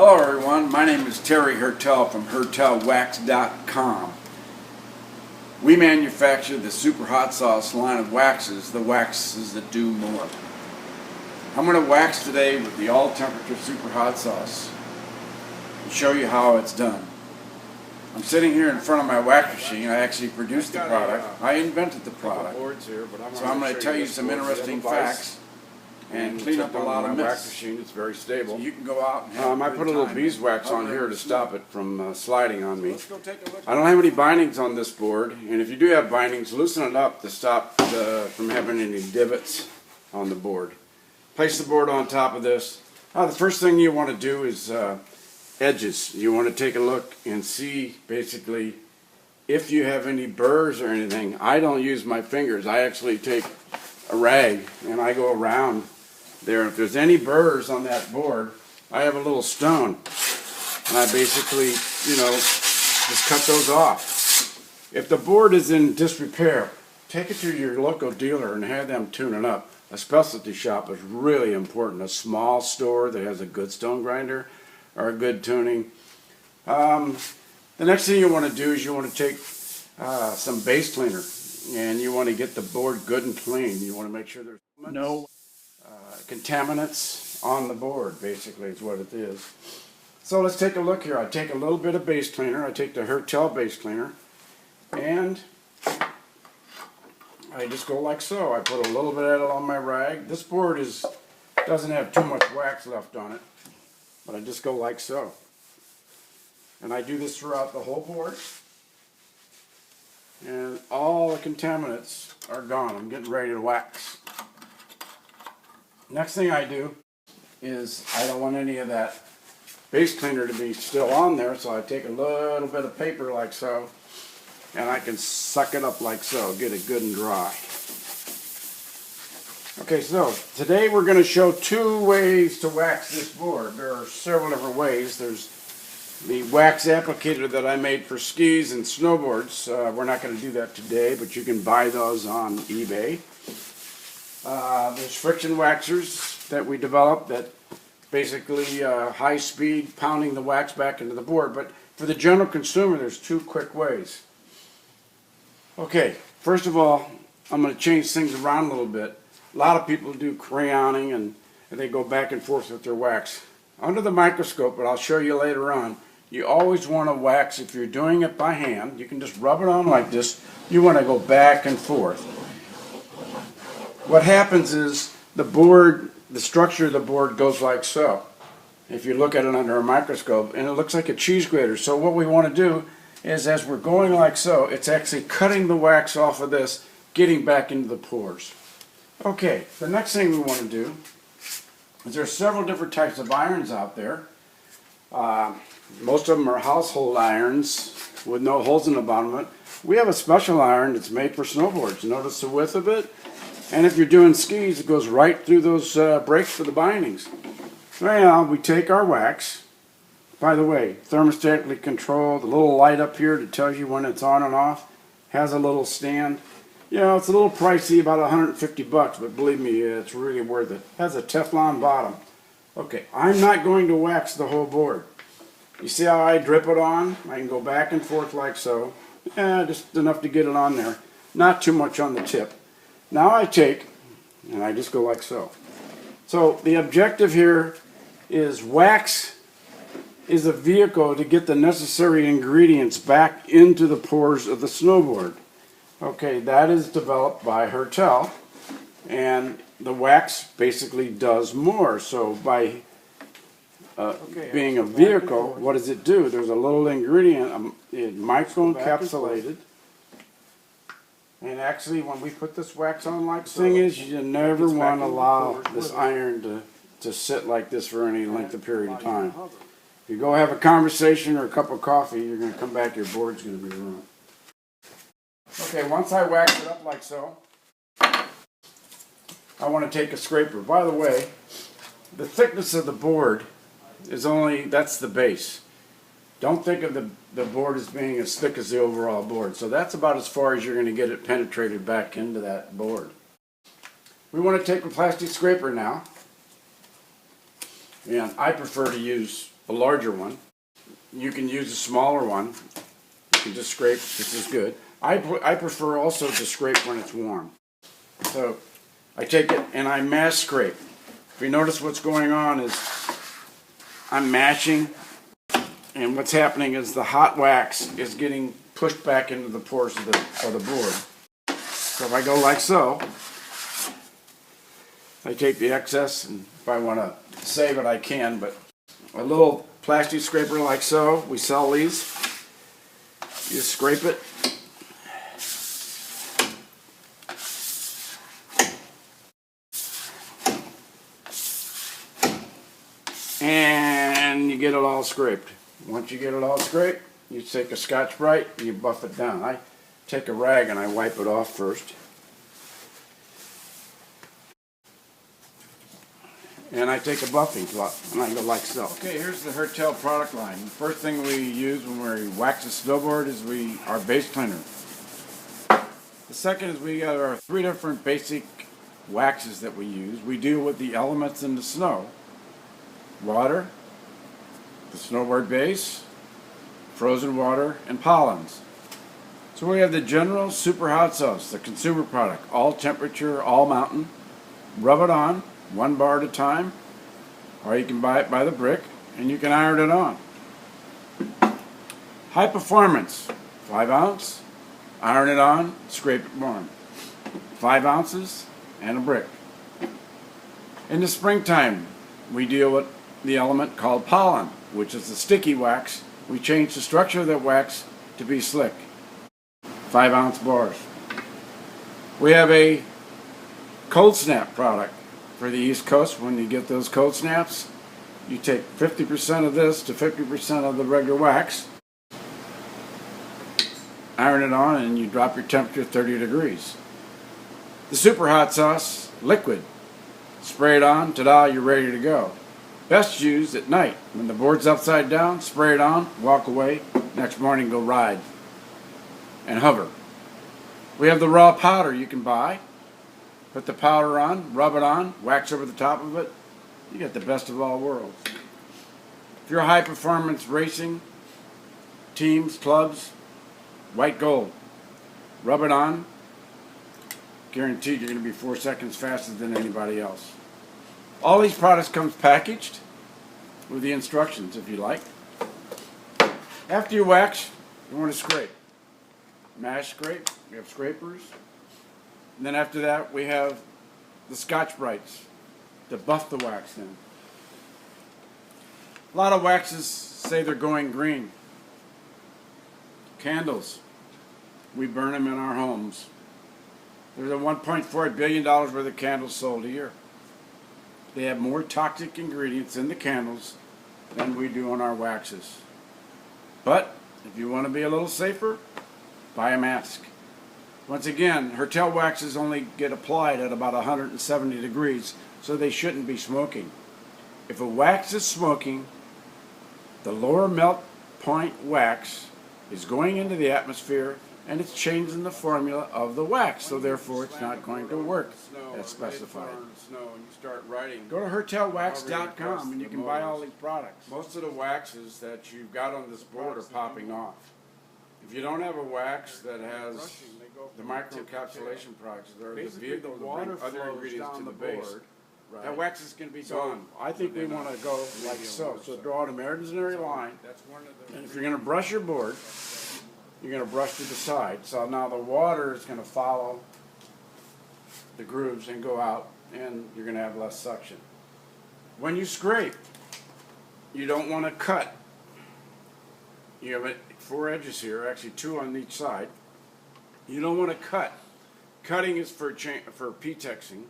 Hello everyone, my name is Terry Hertel from HertelWax.com. We manufacture the super hot sauce line of waxes, the waxes that do more. I'm going to wax today with the all temperature super hot sauce and show you how it's done. I'm sitting here in front of my wax machine. I actually produced the product. I invented the product. So I'm going to tell you some interesting facts and clean up a lot of wax myths. machine. It's very stable. So you can go out and have I a put good a little time. beeswax on here to stop it from sliding on me. Let's go take a look. I don't have any bindings on this board, and if you do have bindings, loosen it up to stop from having any divots on the board. Place the board on top of this. The first thing you want to do is edges. You want to take a look and see basically if you have any burrs or anything. I don't use my fingers. I actually take a rag and I go around there. If there's any burrs on that board, I have a little stone and I basically, just cut those off. If the board is in disrepair, take it to your local dealer and have them tune it up. A specialty shop is really important. A small store that has a good stone grinder or a good tuning. The next thing you want to do is you want to take some base cleaner and you want to get the board good and clean. You want to make sure there's no contaminants on the board, basically is what it is. So let's take a look here. I take a little bit of base cleaner. I take the Hertel base cleaner and I just go like so. I put a little bit of it on my rag. This board doesn't have too much wax left on it, but I just go like so. And I do this throughout the whole board. And all the contaminants are gone. I'm getting ready to wax. Next thing I do is I don't want any of that base cleaner to be still on there, so I take a little bit of paper like so, and I can suck it up like so, get it good and dry. Okay, so today we're going to show two ways to wax this board. There are several different ways. There's the wax applicator that I made for skis and snowboards. We're not going to do that today, but you can buy those on eBay. There's friction waxers that we developed that basically high speed pounding the wax back into the board. But for the general consumer, there's two quick ways. Okay, first of all, I'm going to change things around a little bit. A lot of people do crayoning and they go back and forth with their wax. Under the microscope, but I'll show you later on, you always want to wax. If you're doing it by hand, you can just rub it on like this. You want to go back and forth. What happens is the structure of the board goes like so. If you look at it under a microscope, and it looks like a cheese grater. So what we want to do is, as we're going like so, it's actually cutting the wax off of this, getting back into the pores. Okay, the next thing we want to do is there are several different types of irons out there. Most of them are household irons with no holes in the bottom of it. We have a special iron that's made for snowboards. Notice the width of it? And if you're doing skis, it goes right through those breaks for the bindings. Well, we take our wax. By the way, thermostatically controlled. The little light up here that tells you when it's on and off. Has a little stand. It's a little pricey, about 150 bucks, but believe me, it's really worth it. Has a Teflon bottom. Okay, I'm not going to wax the whole board. You see how I drip it on? I can go back and forth like so. Just enough to get it on there. Not too much on the tip. Now I take, and I just go like so. So the objective here is wax is a vehicle to get the necessary ingredients back into the pores of the snowboard. Okay, that is developed by Hertel, and the wax basically does more. So by being a vehicle, what does it do? There's a little ingredient, microencapsulated. And actually, when we put this wax on like so, the thing is, you never want to allow this iron to sit like this for any length of period of time. If you go have a conversation or a cup of coffee, you're going to come back, your board's going to be ruined. Okay, once I wax it up like so, I want to take a scraper. By the way, the thickness of the board is that's the base. Don't think of the board as being as thick as the overall board. So that's about as far as you're going to get it penetrated back into that board. We want to take a plastic scraper now. And I prefer to use a larger one. You can use a smaller one. You can just scrape just as good. I prefer also to scrape when it's warm. So I take it and I mash scrape. If you notice what's going on is I'm mashing, and what's happening is the hot wax is getting pushed back into the pores of the board. So if I go like so, I take the excess, and if I want to save it I can, but a little plastic scraper like so, we sell these. You just scrape it. And you get it all scraped. Once you get it all scraped, you take a Scotch-Brite and you buff it down. I take a rag and I wipe it off first. And I take a buffing cloth and I go like so. Okay, here's the Hertel product line. The first thing we use when we wax a snowboard is our base cleaner. The second is we got our 3 different basic waxes that we use. We deal with the elements in the snow. Water, the snowboard base, frozen water, and pollens. So we have the General Super Hot Sauce, the consumer product, all temperature, all mountain. Rub it on, 1 bar at a time, or you can buy it by the brick, and you can iron it on. High performance, 5 ounce, iron it on, scrape it warm. 5 ounces, and a brick. In the springtime, we deal with the element called pollen, which is the sticky wax. We change the structure of that wax to be slick. 5 ounce bars. We have a cold snap product for the East Coast. When you get those cold snaps, you take 50% of this to 50% of the regular wax, iron it on, and you drop your temperature 30 degrees. The Super Hot Sauce, liquid. Spray it on, ta-da, you're ready to go. Best used at night. When the board's upside down, spray it on, walk away, next morning go ride and hover. We have the raw powder you can buy. Put the powder on, rub it on, wax over the top of it. You get the best of all worlds. If you're high performance racing, teams, clubs, white gold. Rub it on. Guaranteed you're going to be 4 seconds faster than anybody else. All these products comes packaged with the instructions if you like. After you wax, you want to scrape. Mash scrape, we have scrapers. And then after that we have the Scotch-Brites to buff the wax in. A lot of waxes say they're going green. Candles, we burn them in our homes. There's a $1.4 billion worth of candles sold a year. They have more toxic ingredients in the candles than we do on our waxes. But if you want to be a little safer, buy a mask. Once again, Hertel waxes only get applied at about 170 degrees, so they shouldn't be smoking. If a wax is smoking, the lower melt point wax is going into the atmosphere and it's changing the formula of the wax, so therefore it's not going to work as specified. Go to hertelwax.com and you can buy all these products. Most of the waxes that you've got on this board are popping off. If you don't have a wax that has the microencapsulation products, or the vehicle to bring other ingredients to the base, that wax is going to be gone. I think we want to go like so. So draw an imaginary line, and if you're going to brush your board, you're going to brush to the side. So now the water is going to follow the grooves and go out, and you're going to have less suction. When you scrape, you don't want to cut. You have 4 edges here, actually 2 on each side. You don't want to cut. Cutting is for P-texing,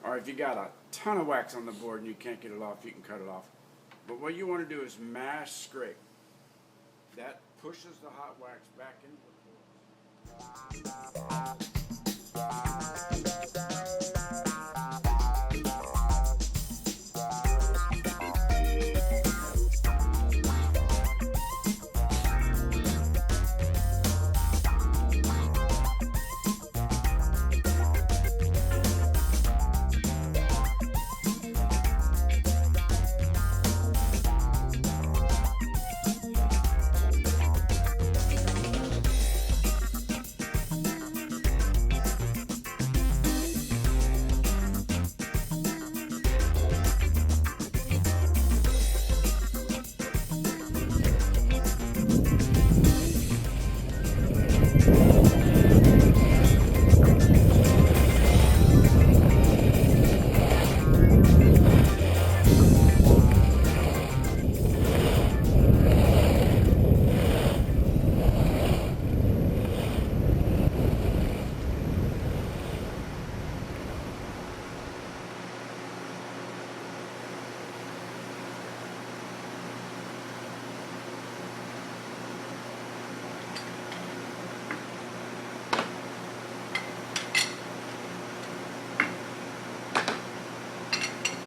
or if you got a ton of wax on the board and you can't get it off, you can cut it off. But what you want to do is mash scrape. That pushes the hot wax back into the board.